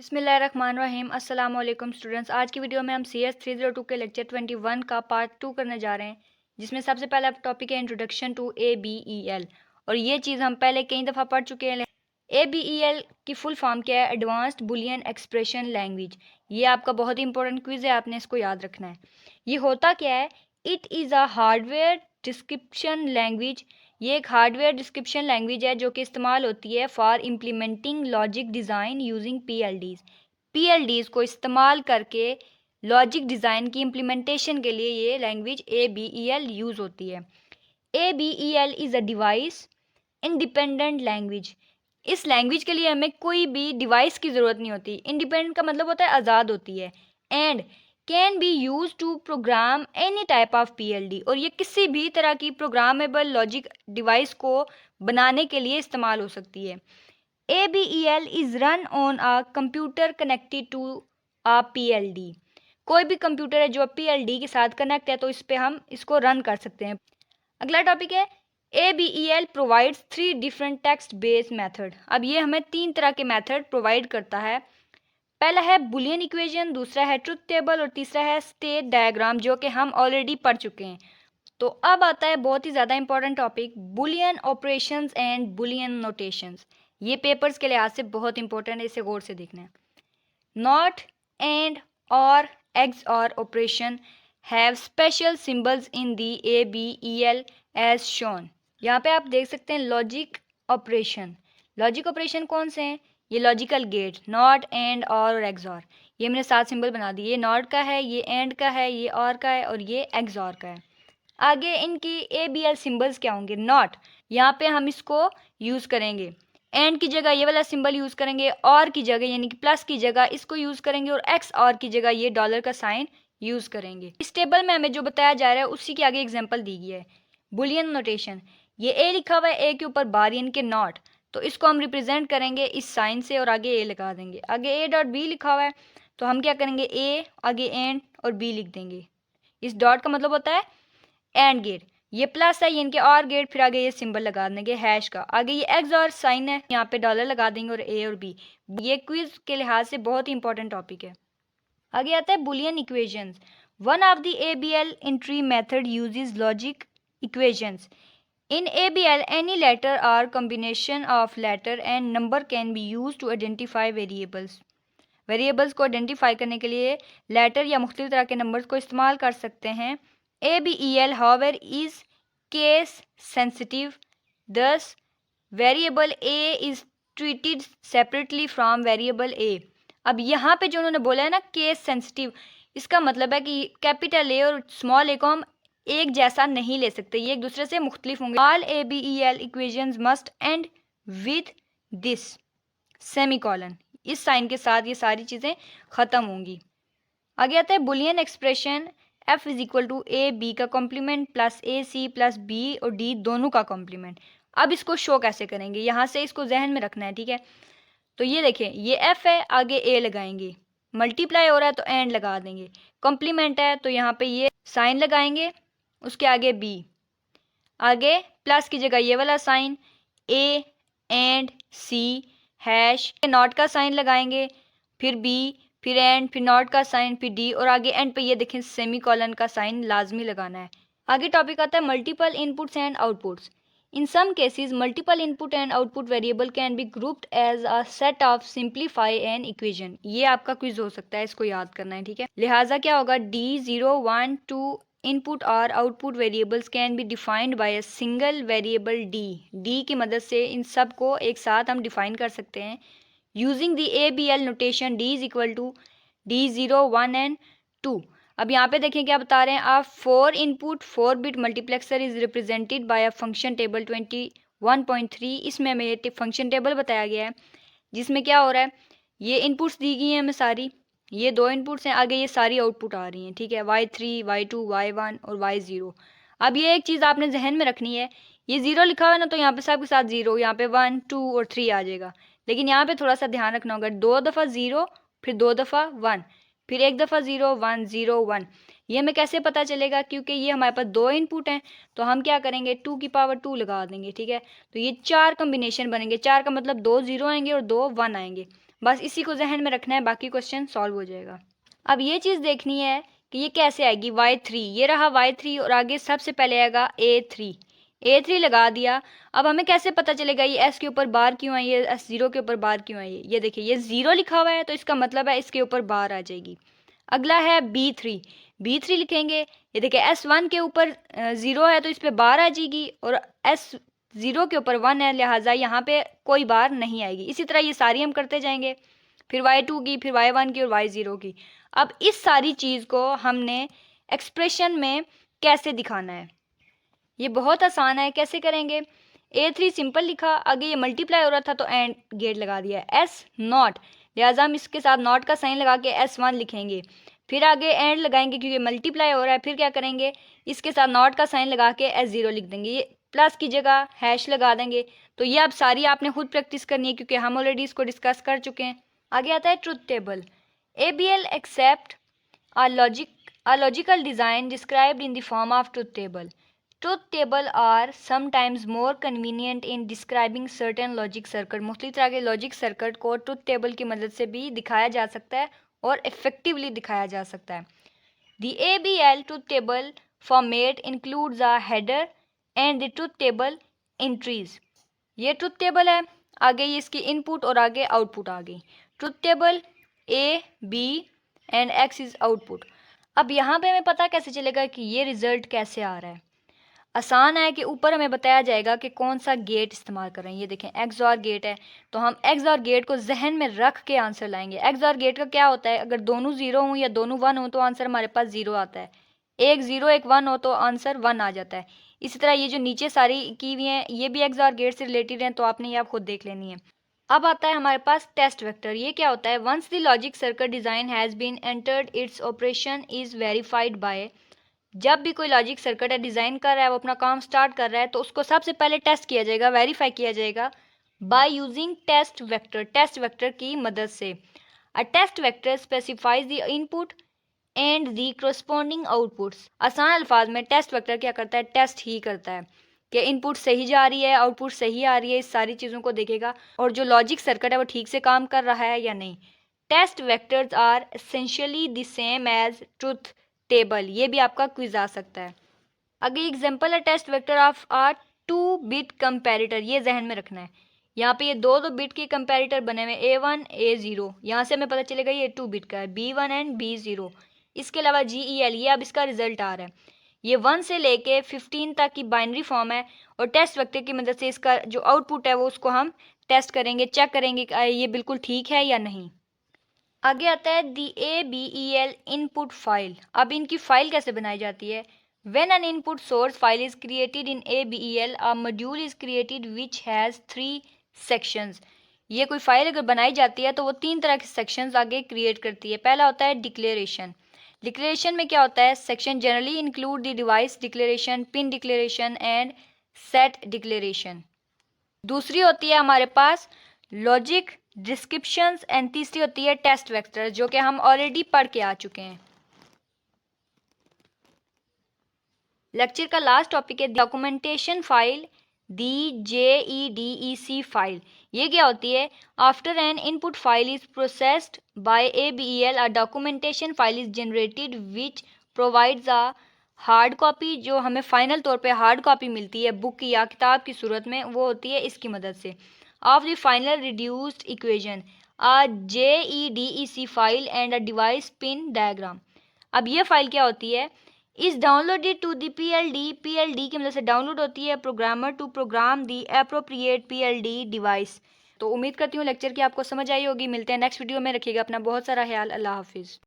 बिस्मिल्लाहिर्रहमानिर्रहीम अस्सलाम वालेकुम स्टूडेंट्स। आज की वीडियो में हम CS 302 के लेक्चर 21 का पार्ट 2 करने जा रहे हैं, जिसमें सबसे पहला टॉपिक है इंट्रोडक्शन टू ABEL। और ये चीज़ हम पहले कई दफ़ा पढ़ चुके हैं। ABEL की फुल फॉर्म क्या है? Advanced Boolean expression language. ये आपका बहुत ही इंपॉर्टेंट क्विज़ है, आपने इसको याद रखना है। ये होता क्या है? It is a hardware description language. ये एक हार्डवेयर डिस्क्रिप्शन लैंग्वेज है जो कि इस्तेमाल होती है for implementing logic design using PLDs को इस्तेमाल करके लॉजिक डिज़ाइन की इम्प्लीमेंटेशन के लिए ये लैंग्वेज ABEL यूज़ होती है। ABEL is a device independent language. इस लैंग्वेज के लिए हमें कोई भी डिवाइस की ज़रूरत नहीं होती। इंडिपेंडेंट का मतलब होता है आज़ाद होती है। And can be use to program any type of PLD। और ये किसी भी तरह की प्रोग्रामेबल लॉजिक डिवाइस को बनाने के लिए इस्तेमाल हो सकती है। ABEL is run on a computer connected to a PLD। कोई भी कंप्यूटर है जो PLD के साथ कनेक्ट है तो इस पे हम इसको रन कर सकते हैं। अगला टॉपिक है ABEL provides 3 different text based method. अब ये हमें 3 तरह के मेथड प्रोवाइड करता है। पहला है बुलियन इक्वेशन, दूसरा है ट्रुथ टेबल और तीसरा है स्टेट डायग्राम, जो कि हम ऑलरेडी पढ़ चुके हैं। तो अब आता है बहुत ही ज़्यादा important topic, Boolean operations and Boolean notations. ये पेपर्स के लिहाज से बहुत इंपॉर्टेंट है, इसे गौर से देखना है। Not and or XOR operation have special symbols in the ABEL as shown. यहाँ पे आप देख सकते हैं लॉजिक ऑपरेशन। लॉजिक ऑपरेशन कौन से हैं? ये लॉजिकल गेट, नॉट एंड और एक्सॉर। ये मैंने 7 सिंबल बना दिए। ये नॉट का है, ये एंड का है, ये और का है और ये एक्सॉर का है। आगे इनकी ABL सिंबल्स क्या होंगे? नॉट, यहाँ पे हम इसको यूज़ करेंगे। एंड की जगह ये वाला सिंबल यूज़ करेंगे, और की जगह यानी कि प्लस की जगह इसको यूज़ करेंगे, और एक्स और की जगह ये डॉलर का साइन यूज़ करेंगे। इस टेबल में हमें जो बताया जा रहा है उसी के आगे एग्जांपल दी गई है। बुलियन नोटेशन, ये ए लिखा हुआ है, ए के ऊपर बार यानी कि नॉट, तो इसको हम रिप्रेजेंट करेंगे इस साइन से और आगे ए लगा देंगे। आगे ए डॉट बी लिखा हुआ है तो हम क्या करेंगे? ए आगे एंड और बी लिख देंगे। इस डॉट का मतलब होता है एंड गेट। ये प्लस है यानी कि और गेट, फिर आगे ये सिंबल लगा देंगे हैश का। आगे ये एक्स और साइन है, यहाँ पे डॉलर लगा देंगे और ए और बी। ये क्विज के लिहाज से बहुत ही इंपॉर्टेंट टॉपिक है। आगे आता है boolean equations. One of the ABL entry method uses logic equations. In ABL any letter और combination of letter and number can be use to identify variables. Variables को आइडेंटिफाई करने के लिए लेटर या मुख्तलिफ तरह के नंबर्स को इस्तेमाल कर सकते हैं। ABEL however is case sensitive, thus variable A is treated separately from variable A। अब यहाँ पे जो उन्होंने बोला है ना केस सेंसिटिव, इसका मतलब है कि कैपिटल ए और स्मॉल ए को हम एक जैसा नहीं ले सकते, ये एक दूसरे से मुख्तलिफ होंगे। All ABEL equations must and with this semicolon. इस साइन के साथ ये सारी चीज़ें ख़त्म होंगी। आगे आता है Boolean expression F is equal to AB का complement plus AC plus B और D दोनों का कॉम्प्लीमेंट। अब इसको शो कैसे करेंगे? यहाँ से इसको जहन में रखना है, ठीक है। तो ये देखें, ये F है, आगे A लगाएंगे, मल्टीप्लाई हो रहा है तो एंड लगा देंगे, कॉम्प्लीमेंट है तो यहाँ पे ये साइन लगाएंगे, उसके आगे B, आगे प्लस की जगह ये वाला sign, A and C hash, not का साइन लगाएंगे, फिर B, फिर एंड, फिर नॉट का साइन, फिर डी, और आगे एंड पे ये देखें सेमी कॉलन का साइन लाजमी लगाना है। आगे टॉपिक आता है multiple inputs and outputs. In some cases multiple input and output variable can be grouped as a set of simplify an equation. ये आपका क्विज हो सकता है, इसको याद करना है, ठीक है। लिहाजा क्या होगा? D0 1 2 इनपुट और output variables can be defined by a single variable D की मदद से इन सब को एक साथ हम डिफाइन कर सकते हैं using the ABL notation D is equal to D0 1 and 2। अब यहाँ पे देखें क्या बता रहे हैं आप, 4 input 4 bit multiplexer is represented by a function table 21.3। इसमें हमें फंक्शन टेबल बताया गया है जिसमें क्या हो रहा है, ये इनपुट्स दी गई हैं हमें सारी, ये 2 इनपुट्स हैं, आगे ये सारी आउटपुट आ रही हैं, ठीक है, Y3 Y2 Y1 और Y0। अब ये एक चीज़ आपने जहन में रखनी है, ये 0 लिखा हुआ है ना तो यहाँ पे सबके साथ 0, यहाँ पे 1 2 और 3 आ जाएगा। लेकिन यहाँ पे थोड़ा सा ध्यान रखना होगा, 2 दफ़ा 0, फिर 2 दफ़ा 1, फिर एक दफ़ा 0 1 0 1। ये हमें कैसे पता चलेगा? क्योंकि ये हमारे पास 2 इनपुट हैं तो हम क्या करेंगे, 2 की पावर 2 लगा देंगे, ठीक है। तो ये 4 कॉम्बिनेशन बनेंगे, 4 का मतलब 2 0 आएंगे और 2 1 आएंगे। बस इसी को जहन में रखना है, बाकी क्वेश्चन सॉल्व हो जाएगा। अब ये चीज़ देखनी है कि ये कैसे आएगी। y3 ये रहा y3 और आगे सबसे पहले आएगा a3 लगा दिया। अब हमें कैसे पता चलेगा ये s के ऊपर बार क्यों आई है, s0 के ऊपर बार क्यों आई है। ये देखिए ये 0 लिखा हुआ है तो इसका मतलब है इसके ऊपर बार आ जाएगी। अगला है b3 लिखेंगे। ये देखिए s1 के ऊपर 0 है तो इस पर बार आ जाएगी और s0 के ऊपर 1 है, लिहाजा यहाँ पे कोई बार नहीं आएगी। इसी तरह ये सारी हम करते जाएंगे, फिर y2 की, फिर y1 की और y0 की। अब इस सारी चीज़ को हमने एक्सप्रेशन में कैसे दिखाना है, ये बहुत आसान है। कैसे करेंगे, a3 सिंपल लिखा, आगे ये मल्टीप्लाई हो रहा था तो एंड गेट लगा दिया s0, लिहाजा हम इसके साथ नॉट का साइन लगा के s1 लिखेंगे। फिर आगे एंड लगाएंगे क्योंकि मल्टीप्लाई हो रहा है, फिर क्या करेंगे इसके साथ नॉट का साइन लगा के s0 लिख देंगे। ये प्लस की जगह हैश लगा देंगे। तो ये अब सारी आपने खुद प्रैक्टिस करनी है क्योंकि हम ऑलरेडी इसको डिस्कस कर चुके हैं। आगे आता है truth table. ABL accept a logical design described in the form of truth table. Truth table are sometimes more convenient in describing certain logic circuit. मुख्तलिफ तरह के logic circuit को truth table की मदद से भी दिखाया जा सकता है और effectively दिखाया जा सकता है। The ABL truth table format includes a header and the truth table entries. ये ट्रुथ टेबल है, आगे ये इसकी इनपुट और आगे आउटपुट आ गई। Truth table A, B and X is output. अब यहाँ पे हमें पता कैसे चलेगा कि ये रिजल्ट कैसे आ रहा है। आसान है कि ऊपर हमें बताया जाएगा कि कौन सा गेट इस्तेमाल कर रहे हैं। ये देखें XOR गेट है तो हम XOR गेट को जहन में रख के आंसर लाएंगे। XOR गेट का क्या होता है, अगर दोनों 0 हों या दोनों 1 हों तो आंसर हमारे पास 0 आता है। एक 0 एक 1 हो तो आंसर 1 आ जाता है। इसी तरह ये जो नीचे सारी की हुई हैं ये भी XOR गेट से रिलेटेड हैं, तो आपने ये आप खुद देख लेनी है। अब आता है हमारे पास टेस्ट वेक्टर। ये क्या होता है, once the logic circuit design has been entered its operation is verified by. जब भी कोई लॉजिक सर्किट है डिज़ाइन कर रहा है, वो अपना काम स्टार्ट कर रहा है, तो उसको सबसे पहले टेस्ट किया जाएगा, वेरीफाई किया जाएगा बाय यूजिंग टेस्ट वेक्टर की मदद से। A test vector specifies the input and the corresponding outputs. आसान अल्फाज में टेस्ट वेक्टर क्या करता है, टेस्ट ही करता है कि इनपुट सही जा रही है, आउटपुट सही आ रही है, इस सारी चीज़ों को देखेगा और जो लॉजिक सर्किट है वो ठीक से काम कर रहा है या नहीं। Test vectors are essentially the same as truth table. ये भी आपका क्विज आ सकता है। अगर एग्जांपल है test vector of a 2 bit comparator, ये जहन में रखना है। यहाँ पे ये दो बिट के कंपैरेटर बने हुए A1 A0, यहाँ से हमें पता चलेगा ये 2 बिट का है, B1 एंड B0। इसके अलावा GEL, ये अब इसका रिजल्ट आ रहा है। ये 1 से लेके 15 तक की बाइनरी फॉर्म है और टेस्ट वेक्टर की मदद से इसका जो आउटपुट है वो उसको हम टेस्ट करेंगे, चेक करेंगे कि ये बिल्कुल ठीक है या नहीं। आगे आता है दी ABEL इनपुट फाइल। अब इनकी फाइल कैसे बनाई जाती है। When an input source file is created in ABEL, a module is created which has 3 sections. ये कोई फाइल अगर बनाई जाती है तो वो 3 तरह के सेक्शंस आगे क्रिएट करती है। पहला होता है डिक्लेरेशन। डिक्लेरेशन में क्या होता है, section generally include the device declaration, pin declaration and set declaration. दूसरी होती है हमारे पास लॉजिक डिस्क्रिप्शंस एंड तीसरी होती है टेस्ट वेक्टर, जो कि हम ऑलरेडी पढ़ के आ चुके हैं। लेक्चर का लास्ट टॉपिक है डॉक्यूमेंटेशन फाइल, DJEDEC फाइल। ये क्या होती है, after N input file is processed bye ABEL, a documentation file is generated which provides a hard copy. जो हमें फाइनल तौर पे हार्ड कॉपी मिलती है बुक या किताब की सूरत में, वो होती है इसकी मदद से of the final reduced equation, a JEDEC file and a device pin diagram. अब ये फाइल क्या होती है, is downloaded to the PLD की मदद से डाउनलोड होती है programmer to program the appropriate PLD device. तो उम्मीद करती हूँ लेक्चर की आपको समझ आई होगी। मिलते हैं नेक्स्ट वीडियो में, रखिएगा अपना बहुत सारा ख्याल। अल्लाह हाफिज़।